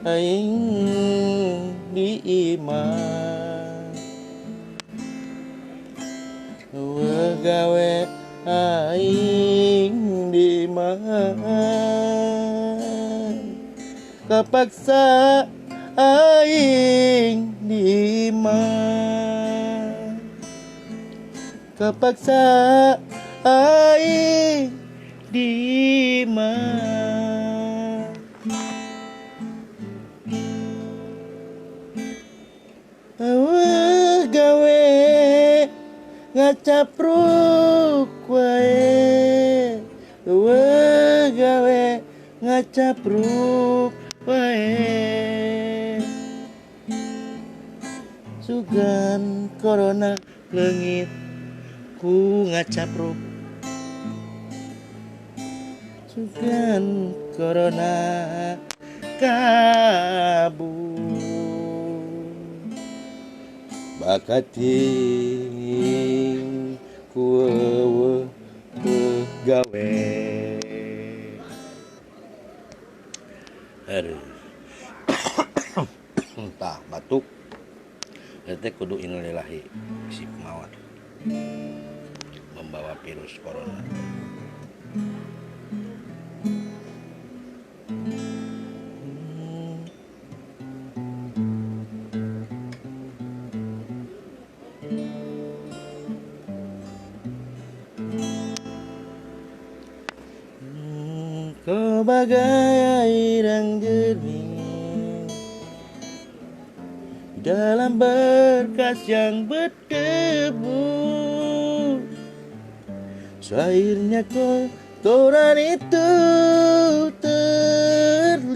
aing di imah gawe aing di imah kapaksa aing di imah kapaksa aing di imah gawe ngacapruk wae gawe ngacapruk wae sugan corona leungit ku ngacapruk sugan corona kabur bakating ku gawe aduh entah batuk teh kudu innalillahi si mawar membawa virus corona. Kau bagai air yang jernih dalam berkas yang berdebu, cairnya kotoran itu terlihat,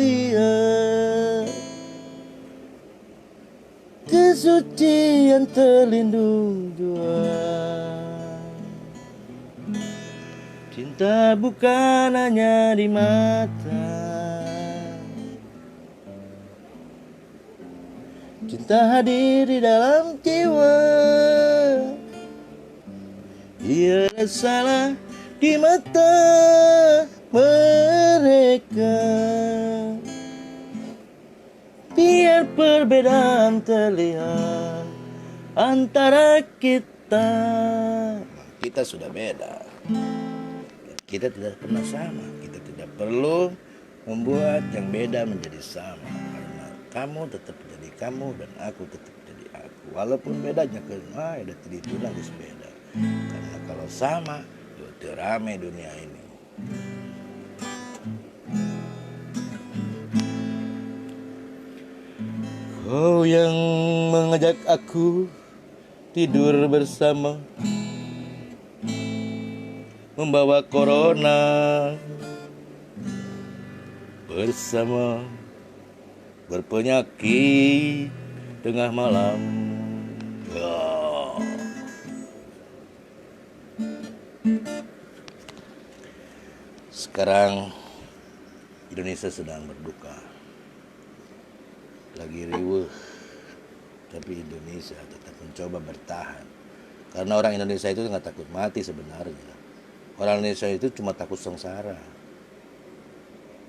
kesucian terlindung jua. Cinta bukan hanya di mata, cinta hadir di dalam jiwa. Ia salah di mata mereka, biar perbedaan terlihat antara kita. Kita sudah beda. Kita tidak pernah sama. Kita tidak perlu membuat yang beda menjadi sama, karena kamu tetap jadi kamu dan aku tetap jadi aku. Walaupun bedanya karena ada itu lagi beda. Karena kalau sama, itu rame dunia ini. Kau yang mengajak aku tidur bersama, membawa corona bersama, berpenyakit tengah malam. Sekarang Indonesia sedang berduka, lagi riuh, tapi Indonesia tetap mencoba bertahan. Karena orang Indonesia itu nggak takut mati sebenarnya. Orang Indonesia itu cuma takut sengsara.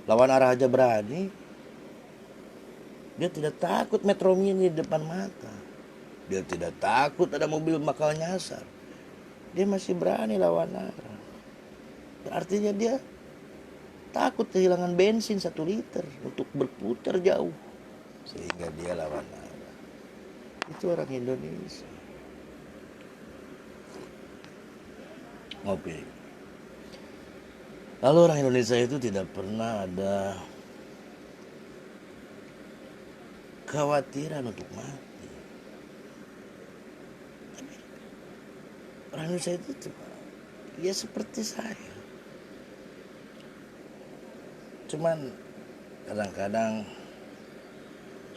Lawan arah aja berani. Dia tidak takut metro mini di depan mata. Dia tidak takut ada mobil bakal nyasar. Dia masih berani lawan arah. Artinya dia takut kehilangan bensin 1 liter untuk berputar jauh. Sehingga dia lawan arah. Itu orang Indonesia. Ngopi. Lalu orang Indonesia itu tidak pernah ada kekhawatiran untuk mati. Orang Indonesia itu ya seperti saya. Cuman kadang-kadang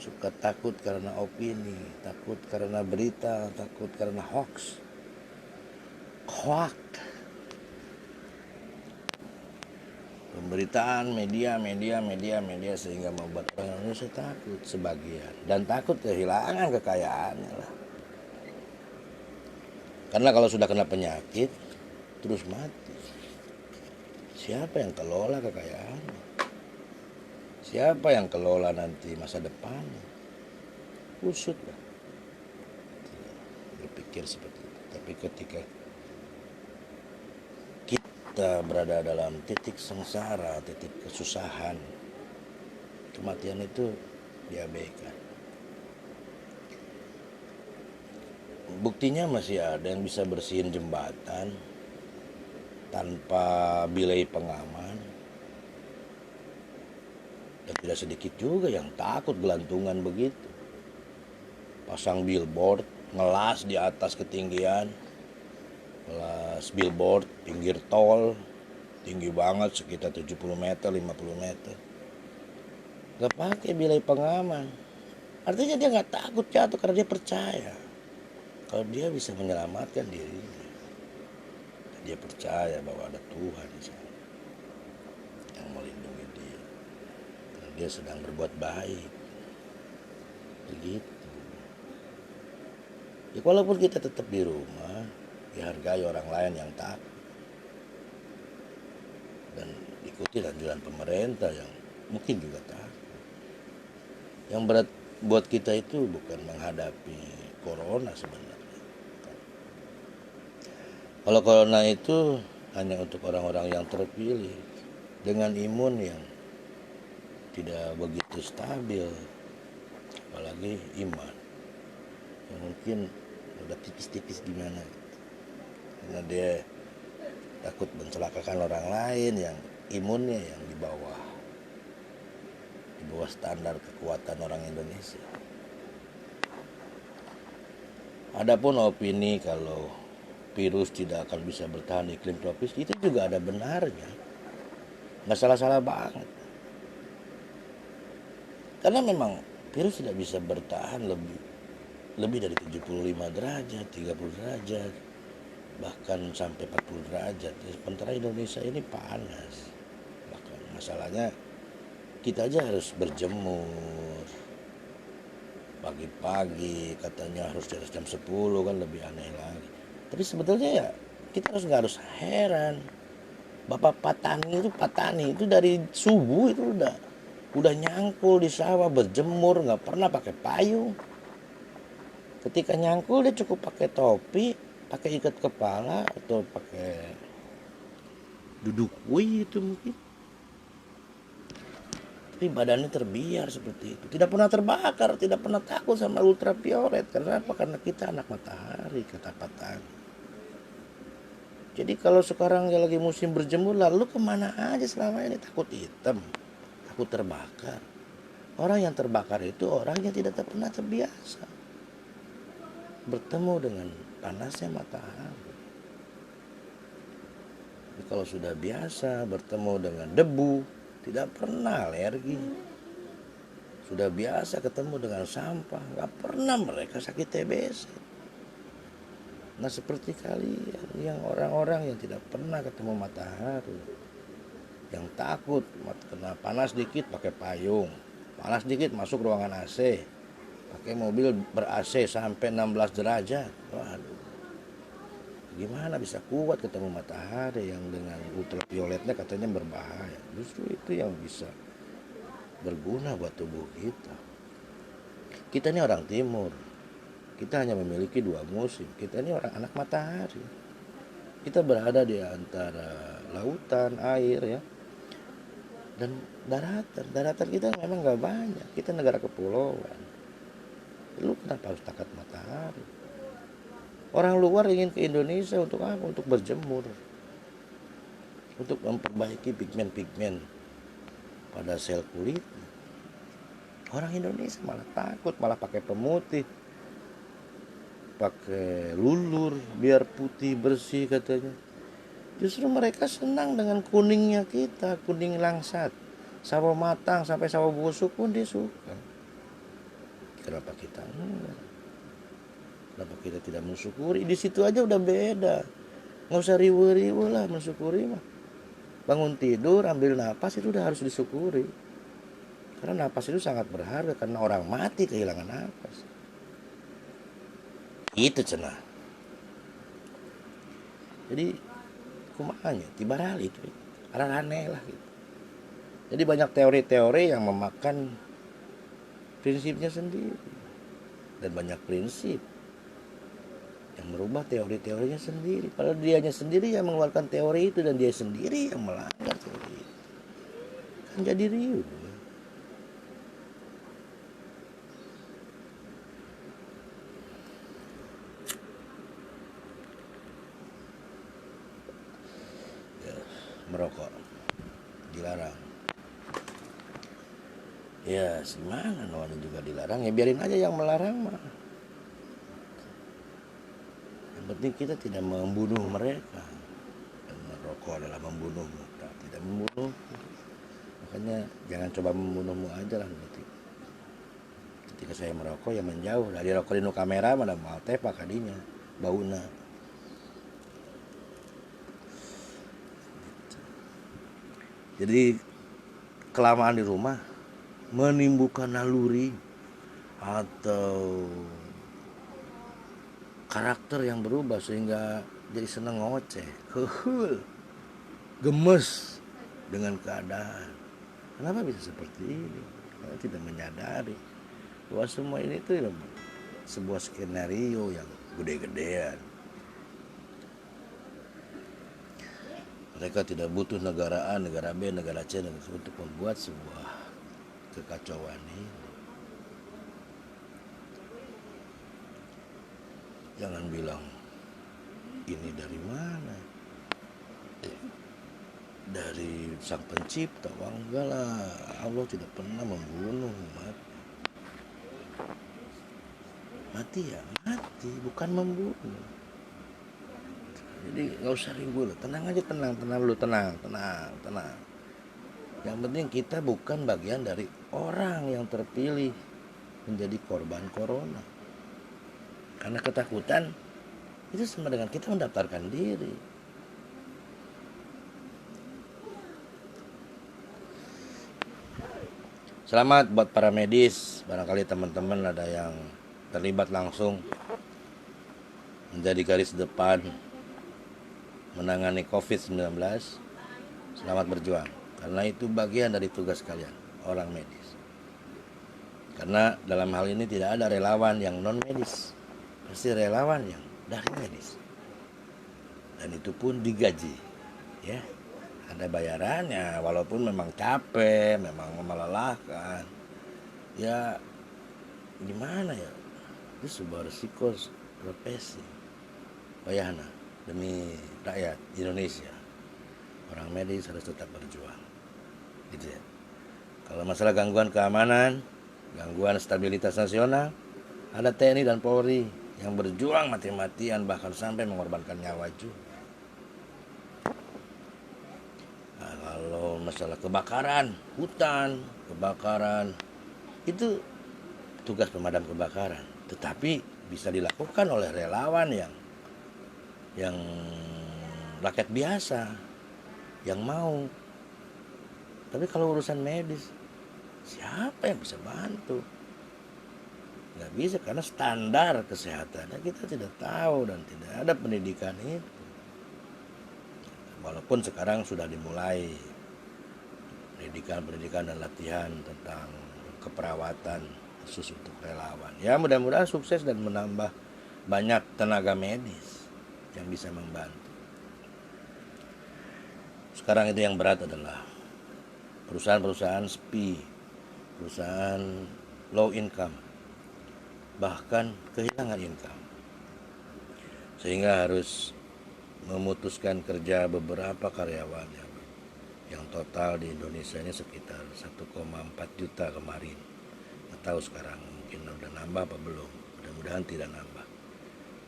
suka takut karena opini, takut karena berita, takut karena hoax. Pemberitaan media sehingga membuat orang Indonesia takut sebagian, dan takut kehilangan kekayaannya lah. Karena kalau sudah kena penyakit terus mati, siapa yang kelola kekayaannya? Siapa yang kelola nanti masa depannya? Usut lah. Berpikir seperti itu. Tapi ketika kita berada dalam titik sengsara, titik kesusahan, kematian itu diabaikan. Buktinya masih ada yang bisa bersihin jembatan tanpa bilai pengaman. Dan tidak sedikit juga yang takut gelantungan begitu. Pasang billboard, ngelas di atas ketinggian, ngelas billboard pinggir tol, tinggi banget sekitar 70 meter, 50 meter. Gak pakai bilai pengaman. Artinya dia gak takut jatuh karena dia percaya kalau dia bisa menyelamatkan dirinya. Dia percaya bahwa ada Tuhan di sana yang melindungi dia. Karena dia sedang berbuat baik. Begitu. Ya, walaupun kita tetap di rumah, dihargai orang lain yang takut. Dan ikuti anjuran pemerintah yang mungkin juga takut. Yang berat buat kita itu bukan menghadapi corona sebenarnya. Kalau corona itu hanya untuk orang-orang yang terpilih dengan imun yang tidak begitu stabil, apalagi iman yang mungkin udah tipis-tipis gimana, karena dia takut mencelakakan orang lain yang imunnya yang di bawah standar kekuatan orang Indonesia. Adapun opini kalau virus tidak akan bisa bertahan di iklim tropis, itu juga ada benarnya. Nggak salah-salah banget. Karena memang virus tidak bisa bertahan lebih dari 75 derajat, 30 derajat, bahkan sampai 40 derajat. Sementara Indonesia ini panas. Bahkan masalahnya kita aja harus berjemur pagi-pagi, katanya harus di atas jam 10, kan lebih aneh lagi. Tapi sebetulnya ya kita nggak harus heran. Bapak Patani itu dari subuh itu udah nyangkul di sawah berjemur, nggak pernah pakai payung. Ketika nyangkul dia cukup pakai topi, pakai ikat kepala atau pakai dudukui itu mungkin. Tapi badannya terbiar seperti itu, tidak pernah terbakar, tidak pernah takut sama ultraviolet. Kenapa? Karena kita anak matahari, kata Patani. Jadi kalau sekarang lagi musim berjemur, lalu kemana aja selama ini? Takut hitam, takut terbakar. Orang yang terbakar itu orang yang tidak pernah terbiasa bertemu dengan panasnya matahari. Tapi kalau sudah biasa bertemu dengan debu, tidak pernah alergi. Sudah biasa ketemu dengan sampah, gak pernah mereka sakit TBC. Nah, seperti kalian yang orang-orang yang tidak pernah ketemu matahari, yang takut kena panas dikit pakai payung, panas dikit masuk ruangan AC, pakai mobil ber-AC sampai 16 derajat. Waduh, gimana bisa kuat ketemu matahari yang dengan ultravioletnya katanya berbahaya? Justru itu yang bisa berguna buat tubuh kita. Kita ini orang timur, kita hanya memiliki 2 musim. Kita ini orang anak matahari. Kita berada di antara lautan, air ya, dan daratan kita memang gak banyak. Kita negara kepulauan. Lu kenapa harus takat matahari? Orang luar ingin ke Indonesia untuk apa? Untuk berjemur, untuk memperbaiki pigmen-pigmen pada sel kulit. Orang Indonesia malah takut, malah pakai pemutih, pakai lulur biar putih bersih katanya. Justru mereka senang dengan kuningnya kita, kuning langsat, sawo matang sampai sawo busuk pun dia suka. Kenapa kita enggak? Kenapa kita tidak mensyukuri? Di situ aja udah beda. Nggak usah riwe-riwe lah mensyukuri mah. Bangun tidur, ambil napas itu udah harus disyukuri. Karena napas itu sangat berharga, karena orang mati kehilangan napas. Itu cenah. Jadi kumanya tibarali itu. Aneh lah gitu. Jadi banyak teori-teori yang memakan prinsipnya sendiri, dan banyak prinsip yang merubah teori-teorinya sendiri. Padahal dianya sendiri yang mengeluarkan teori itu dan dia sendiri yang melanggar teori itu. Kan jadi riuh. Ya, merokok dilarang. Ya gimana, namanya juga dilarang, ya biarin aja yang melarang mah. Yang penting kita tidak membunuh mereka. Dan merokok adalah membunuhmu, tidak membunuh. Makanya jangan coba membunuhmu aja lah berarti. Ketika saya merokok ya menjauh dari rokok di kamera, mana mau tepak kadinya bauna. Jadi kelamaan di rumah menimbulkan naluri atau karakter yang berubah sehingga jadi seneng ngoceh, gemes dengan keadaan. Kenapa bisa seperti ini? Karena tidak menyadari bahwa semua ini tuh sebuah skenario yang gede-gedean. Mereka tidak butuh negara A, negara B, negara C untuk membuat sebuah kekacauan ini. Jangan bilang ini dari mana, dari sang pencipta. Wah, enggak lah, Allah tidak pernah membunuh mati ya mati, bukan membunuh. Jadi nggak usah ribut, tenang aja, tenang dulu, tenang. Yang penting kita bukan bagian dari orang yang terpilih menjadi korban corona. Karena ketakutan itu sama dengan kita mendaftarkan diri. Selamat buat para medis. Barangkali teman-teman ada yang terlibat langsung menjadi garis depan menangani COVID-19. Selamat berjuang. Karena itu bagian dari tugas kalian, orang medis. Karena dalam hal ini tidak ada relawan yang non medis, pasti relawan yang dari medis, dan itu pun digaji, ya ada bayarannya, walaupun memang capek, memang melelahkan, ya gimana ya, itu sebuah risiko profesi. Bayana demi rakyat Indonesia, orang medis harus tetap berjuang, gitu ya. Kalau masalah gangguan keamanan, gangguan stabilitas nasional, ada TNI dan Polri yang berjuang mati-matian, bahkan sampai mengorbankan nyawa juga. Nah, kalau masalah kebakaran hutan, kebakaran itu tugas pemadam kebakaran, tetapi bisa dilakukan oleh relawan yang rakyat biasa yang mau. Tapi kalau urusan medis, siapa yang bisa bantu? Nggak bisa, karena standar kesehatannya kita tidak tahu dan tidak ada pendidikan itu. Walaupun sekarang sudah dimulai pendidikan dan latihan tentang keperawatan khusus untuk relawan. Ya mudah-mudahan sukses dan menambah banyak tenaga medis yang bisa membantu. Sekarang itu yang berat adalah perusahaan-perusahaan sepi, perusahaan low income, bahkan kehilangan income, sehingga harus memutuskan kerja beberapa karyawan yang total di Indonesia ini sekitar 1,4 juta kemarin. Nggak tahu sekarang mungkin udah nambah apa belum, mudah-mudahan tidak nambah.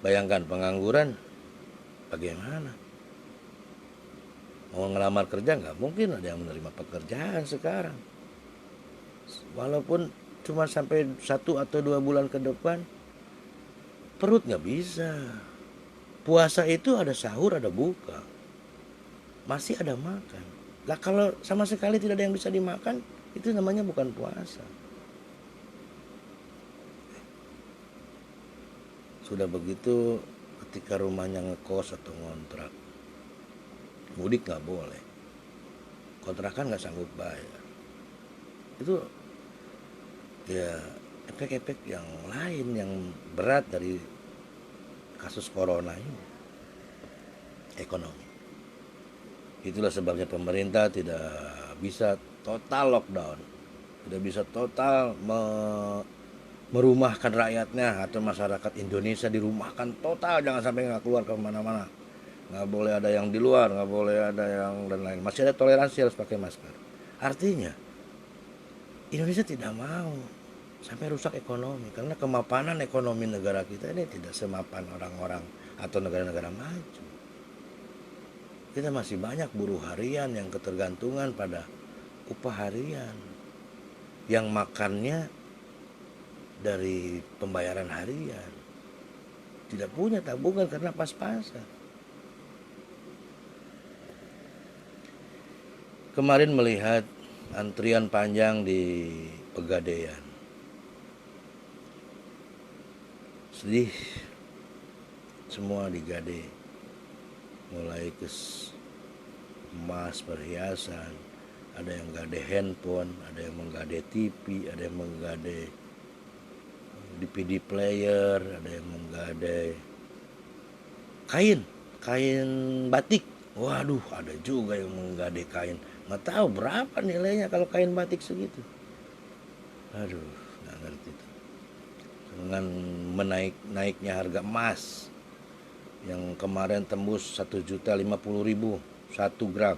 Bayangkan pengangguran bagaimana? Mau ngelamar kerja nggak mungkin ada yang menerima pekerjaan sekarang, walaupun cuma sampai 1 atau 2 bulan ke depan. Perut nggak bisa. Puasa itu ada sahur, ada buka, masih ada makan. Lah kalau sama sekali tidak ada yang bisa dimakan, itu namanya bukan puasa. Sudah begitu ketika rumahnya ngekos atau ngontrak, mudik nggak boleh, kontrakan nggak sanggup bayar. Itu ya efek-efek yang lain yang berat dari kasus corona ini, ekonomi. Itulah sebabnya pemerintah tidak bisa total lockdown, tidak bisa total merumahkan rakyatnya atau masyarakat Indonesia dirumahkan total, jangan sampai nggak keluar ke mana-mana, nggak boleh ada yang di luar, nggak boleh ada yang dan lain. Masih ada toleransi, harus pakai masker. Artinya Indonesia tidak mau sampai rusak ekonomi, karena kemapanan ekonomi negara kita ini tidak semapan orang-orang atau negara-negara maju. Kita masih banyak buruh harian yang ketergantungan pada upah harian, yang makannya dari pembayaran harian, tidak punya tabungan karena pas-pasan. Kemarin melihat antrian panjang di Pegadaian, sedih, semua digade, mulai ke emas, perhiasan, ada yang gade handphone, ada yang menggade TV, ada yang menggade DVD player, ada yang menggade kain batik. Waduh, ada juga yang menggade kain. Nggak tahu berapa nilainya kalau kain batik segitu. Aduh, nggak ngerti tuh. Dengan naiknya harga emas yang kemarin tembus 1.050.000 1 gram.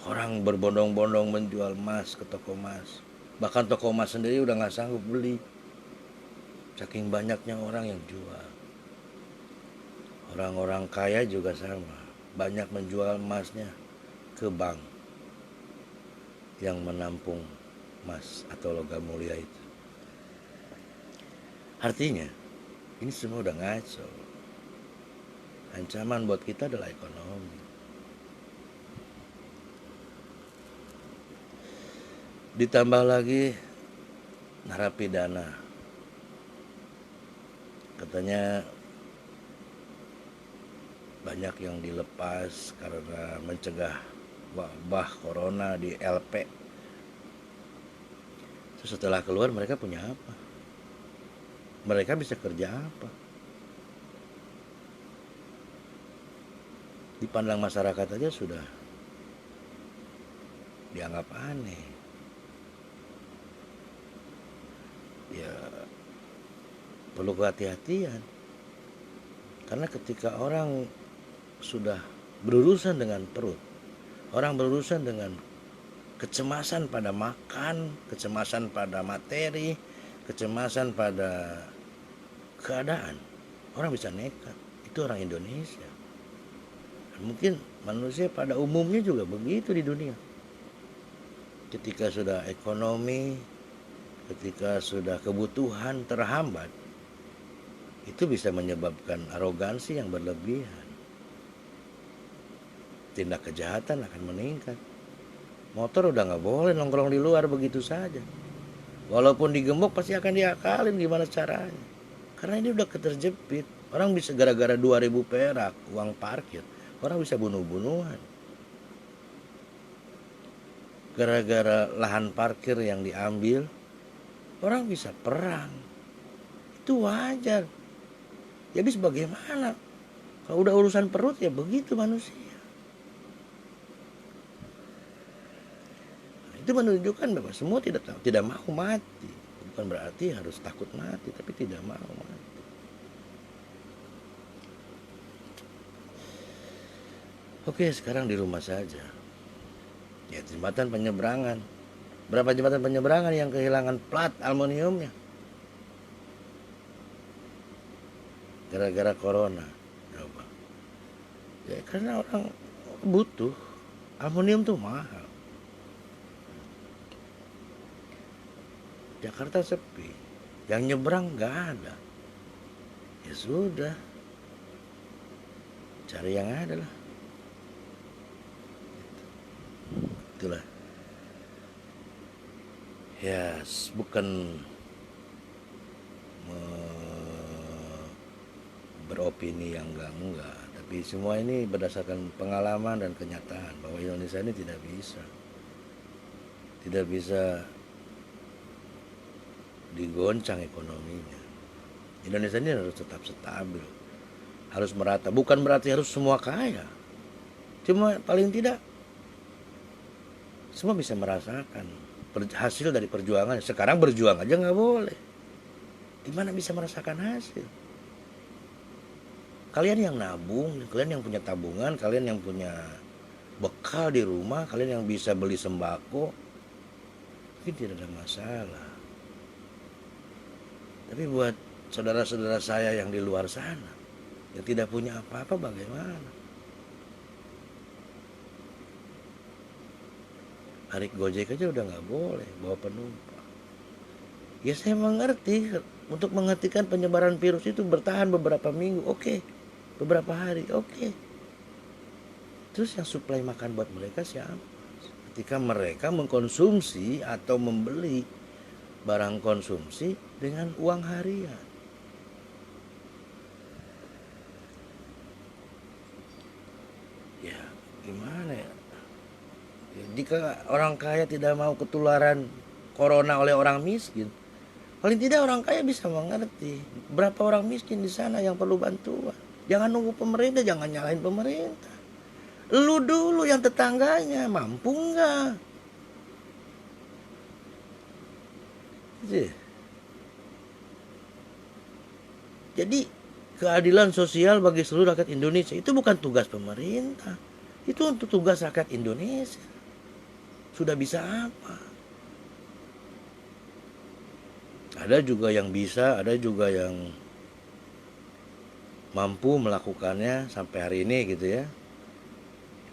Orang berbondong-bondong menjual emas ke toko emas. Bahkan toko emas sendiri udah nggak sanggup beli, saking banyaknya orang yang jual. Orang-orang kaya juga sama, banyak menjual emasnya ke bank yang menampung emas atau logam mulia itu. Artinya ini semua udah ngaco. Ancaman buat kita adalah ekonomi. Ditambah lagi narapidana, katanya banyak yang dilepas karena mencegah wabah corona di LP. Terus setelah keluar mereka punya apa? Mereka bisa kerja apa? Dipandang masyarakat aja sudah dianggap aneh. Ya perlu kehati-hatian, karena ketika orang sudah berurusan dengan perut, orang berurusan dengan kecemasan pada makan, kecemasan pada materi, kecemasan pada keadaan, orang bisa nekat. Itu orang Indonesia. Mungkin manusia pada umumnya juga begitu di dunia. Ketika sudah ekonomi, ketika sudah kebutuhan terhambat, itu bisa menyebabkan arogansi yang berlebihan. Tindak kejahatan akan meningkat. Motor udah nggak boleh nongkrong di luar begitu saja. Walaupun digembok pasti akan diakalin gimana caranya. Karena ini udah keterjepit. Orang bisa gara-gara 2.000 perak uang parkir, orang bisa bunuh-bunuhan. Gara-gara lahan parkir yang diambil, orang bisa perang. Itu wajar. Jadi bagaimana? Kalau udah urusan perut ya begitu manusia. Nah, itu menunjukkan bahwa semua tidak mau mati. Bukan berarti harus takut mati, tapi tidak mau mati. Oke, sekarang di rumah saja. Ya, jembatan penyeberangan. Berapa jembatan penyeberangan yang kehilangan plat aluminiumnya gara-gara corona? Coba. Ya karena orang butuh. Aluminium tuh mahal. Jakarta sepi, yang nyebrang nggak ada. Ya sudah, cari yang ada lah. Itulah. Ya, bukan beropini yang enggak, tapi semua ini berdasarkan pengalaman dan kenyataan bahwa Indonesia ini tidak bisa digoncang ekonominya. Indonesia ini harus tetap stabil, harus merata. Bukan berarti harus semua kaya, cuma paling tidak semua bisa merasakan hasil dari perjuangan. Sekarang berjuang aja nggak boleh, gimana bisa merasakan hasil? Kalian yang nabung, kalian yang punya tabungan, kalian yang punya bekal di rumah, kalian yang bisa beli sembako, mungkin tidak ada masalah. Tapi buat saudara-saudara saya yang di luar sana, yang tidak punya apa-apa, bagaimana? Narik Gojek aja udah nggak boleh bawa penumpang. Ya saya mengerti, untuk menghentikan penyebaran virus itu bertahan beberapa minggu, oke. Beberapa hari, oke. Terus yang suplai makan buat mereka siapa? Ketika mereka mengkonsumsi atau membeli barang konsumsi dengan uang harian. Ya gimana ya? Jika orang kaya tidak mau ketularan corona oleh orang miskin, paling tidak orang kaya bisa mengerti berapa orang miskin di sana yang perlu bantuan. Jangan nunggu pemerintah, jangan nyalahin pemerintah. Lu dulu yang tetangganya, mampu nggak? Jadi keadilan sosial bagi seluruh rakyat Indonesia itu bukan tugas pemerintah. Itu untuk tugas rakyat Indonesia. Sudah bisa apa? Ada juga yang bisa, ada juga yang mampu melakukannya sampai hari ini gitu ya.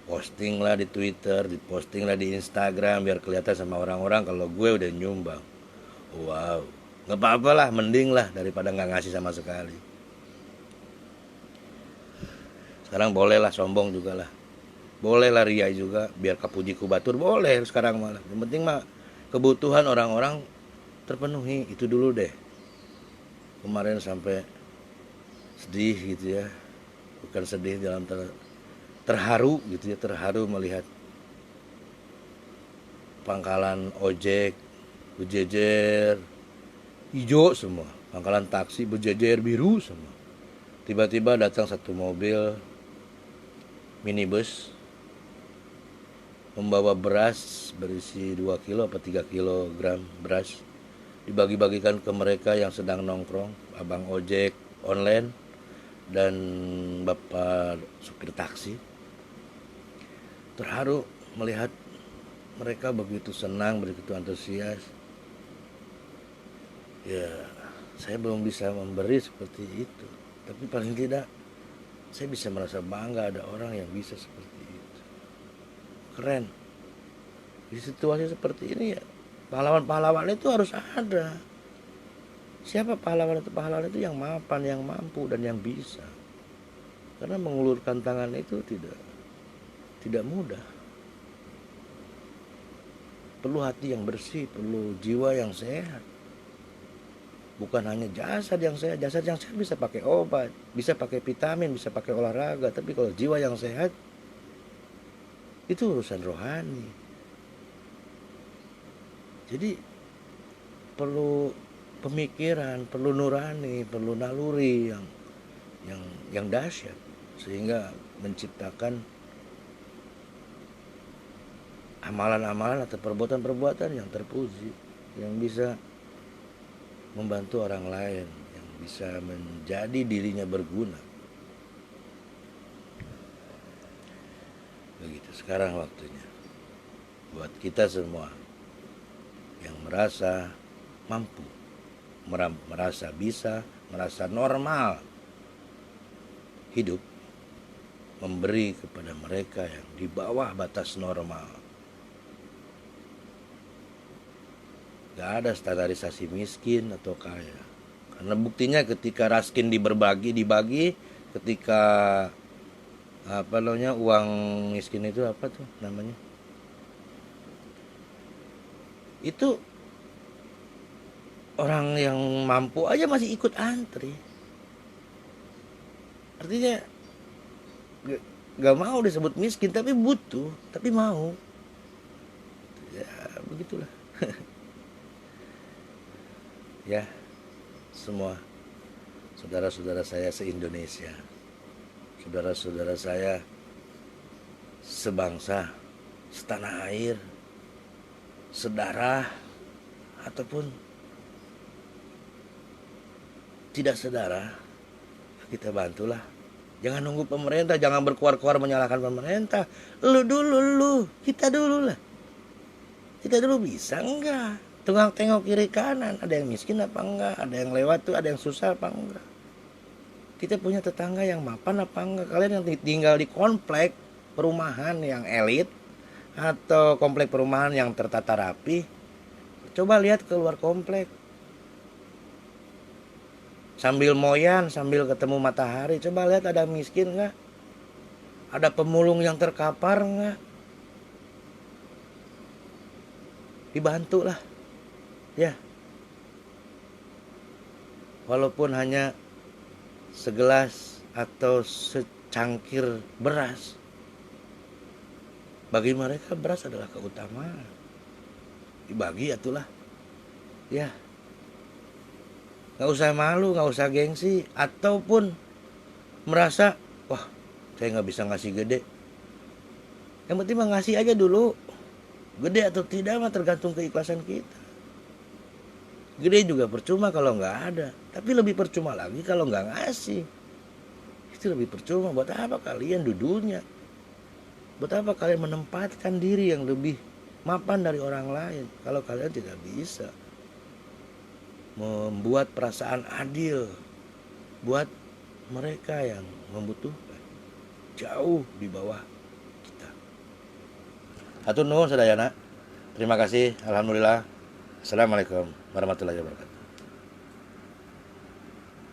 Posting lah di Twitter, diposting lah di Instagram biar kelihatan sama orang-orang kalau gue udah nyumbang. Wow, nggak apa-apa lah, mending lah daripada nggak ngasih sama sekali. Sekarang boleh lah sombong juga lah, boleh lah ria juga, biar kapuji kubatur boleh sekarang malah. Yang penting mah kebutuhan orang-orang terpenuhi, itu dulu deh. Kemarin sampai sedih gitu ya, bukan sedih dalam terharu gitu ya, terharu melihat pangkalan ojek berjejer hijau semua, pangkalan taksi berjejer biru semua. Tiba-tiba datang satu mobil minibus membawa beras berisi 2 kilo apa 3 kilogram beras, dibagi-bagikan ke mereka yang sedang nongkrong, abang ojek online dan bapak supir taksi. Terharu melihat mereka begitu senang, begitu antusias. Ya, saya belum bisa memberi seperti itu, tapi paling tidak saya bisa merasa bangga ada orang yang bisa seperti itu. Keren. Di situasi seperti ini ya, pahlawan-pahlawan itu harus ada. Siapa pahlawan itu? Pahlawan itu yang mapan, yang mampu, dan yang bisa. Karena mengulurkan tangan itu tidak mudah. Perlu hati yang bersih, perlu jiwa yang sehat. Bukan hanya jasad yang sehat. Jasad yang sehat bisa pakai obat, bisa pakai vitamin, bisa pakai olahraga. Tapi kalau jiwa yang sehat, itu urusan rohani. Jadi perlu pemikiran, perlu nurani, perlu naluri yang dahsyat sehingga menciptakan amalan-amalan atau perbuatan-perbuatan yang terpuji, yang bisa membantu orang lain, yang bisa menjadi dirinya berguna. Begitu sekarang waktunya buat kita semua yang merasa mampu, merasa bisa, merasa normal hidup, memberi kepada mereka yang di bawah batas normal. Gak ada standarisasi miskin atau kaya, karena buktinya ketika raskin dibagi, ketika uang miskin itu apa tuh namanya, itu orang yang mampu aja masih ikut antri. Artinya gak mau disebut miskin, tapi butuh, tapi mau. Ya begitulah. ya, semua saudara-saudara saya se-Indonesia, saudara-saudara saya sebangsa, setanah air, sedarah, ataupun tidak sedarah, kita bantulah. Jangan nunggu pemerintah, jangan berkuar-kuar menyalahkan pemerintah. Kita dulu lah. Kita dulu bisa enggak? Tengok tengok kiri kanan, ada yang miskin apa enggak? Ada yang lewat tuh, ada yang susah apa enggak? Kita punya tetangga yang mapan apa enggak? Kalian yang tinggal di komplek perumahan yang elit atau komplek perumahan yang tertata rapi, coba lihat keluar komplek. Sambil moyan, sambil ketemu matahari, coba lihat ada miskin enggak? Ada pemulung yang terkapar enggak? Dibantu lah. Ya. Walaupun hanya segelas atau secangkir beras. Bagi mereka beras adalah keutamaan. Dibagi itulah. Ya. Gak usah malu, gak usah gengsi. Ataupun merasa, wah saya gak bisa ngasih gede. Yang penting mah ngasih aja dulu. Gede atau tidak mah tergantung keikhlasan kita. Gede juga percuma kalau gak ada. Tapi lebih percuma lagi kalau gak ngasih. Itu lebih percuma. Buat apa kalian dudunya? Buat apa kalian menempatkan diri yang lebih mapan dari orang lain kalau kalian tidak bisa membuat perasaan adil buat mereka yang membutuhkan jauh di bawah kita. Hatur nuhun sadayana. Terima kasih. Alhamdulillah. Assalamualaikum warahmatullahi wabarakatuh.